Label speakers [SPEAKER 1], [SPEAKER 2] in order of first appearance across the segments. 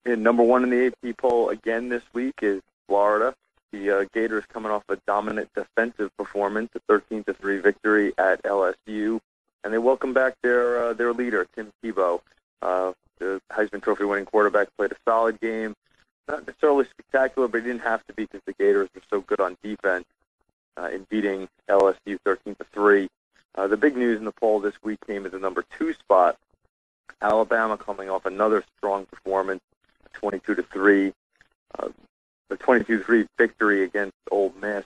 [SPEAKER 1] And number one in the AP poll again this week is Florida. The Gators coming off a dominant defensive performance, a 13-3 victory at LSU, and they welcome back their leader, Tim Tebow. The Heisman Trophy winning quarterback played a solid game. Not necessarily spectacular, but he didn't have to be because the Gators were so good on defense in beating LSU 13-3. The big news in the poll this week came at the number 2 spot. Alabama coming off another strong performance, 22-3. The 22-3 victory against Ole Miss.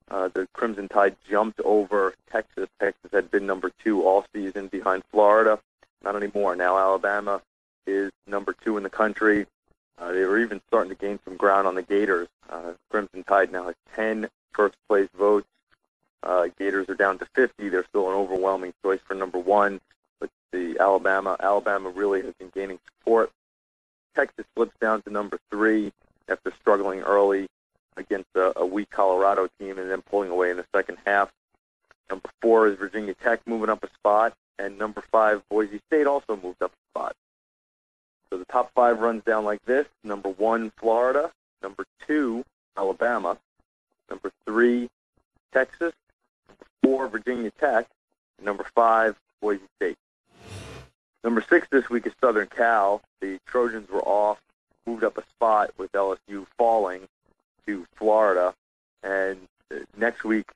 [SPEAKER 1] The Crimson Tide jumped over Texas. Texas had been number 2 all season behind Florida. Not anymore. Now Alabama is number 2 in the country. They were even starting to gain some ground on the Gators. Crimson Tide now has 10 first-place votes. Gators are down to 50. They're still an overwhelming choice for number 1. But the Alabama really has been gaining support. Texas slips down to number 3 after struggling early against a weak Colorado team and then pulling away in the second half. Number 4 is Virginia Tech moving up a spot, and number 5, Boise State, also moved up a spot. So the top 5 runs down like this. Number 1, Florida. Number 2, Alabama. Number 3, Texas. Number 4, Virginia Tech. And number 5, Boise State. Number 6 this week is Southern Cal. The Trojans were off, moved up a spot with LSU falling to Florida. And next week,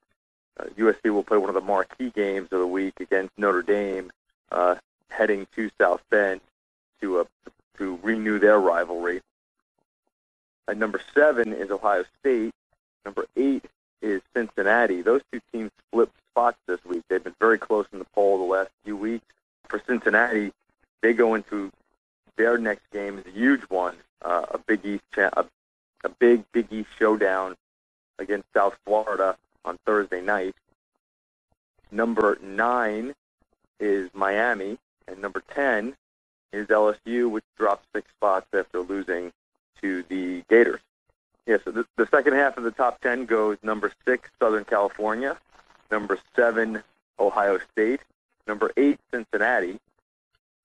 [SPEAKER 1] USC will play one of the marquee games of the week against Notre Dame, heading to South Bend to renew their rivalry. At number 7 is Ohio State. Number 8 is Cincinnati. Those two teams flipped spots this week. They've been very close in the poll the last few weeks. For Cincinnati, they go into their next game is a huge one, a Big East showdown against South Florida on Thursday night. Number 9 is Miami, and number 10 is LSU, which dropped 6 spots after losing to the Gators. Yeah, so the second half of the top 10 goes number 6, Southern California, number 7, Ohio State, number 8, Cincinnati,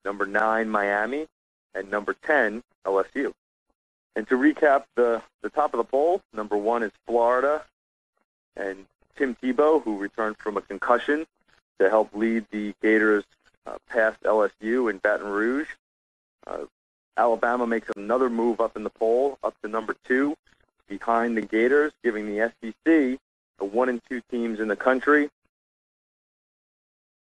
[SPEAKER 1] number 9, Miami, and number 10, LSU. And to recap the top of the poll, number 1 is Florida, and Tim Tebow, who returned from a concussion to help lead the Gators past LSU in Baton Rouge. Alabama makes another move up in the poll, up to number 2, behind the Gators, giving the SEC the 1 and 2 teams in the country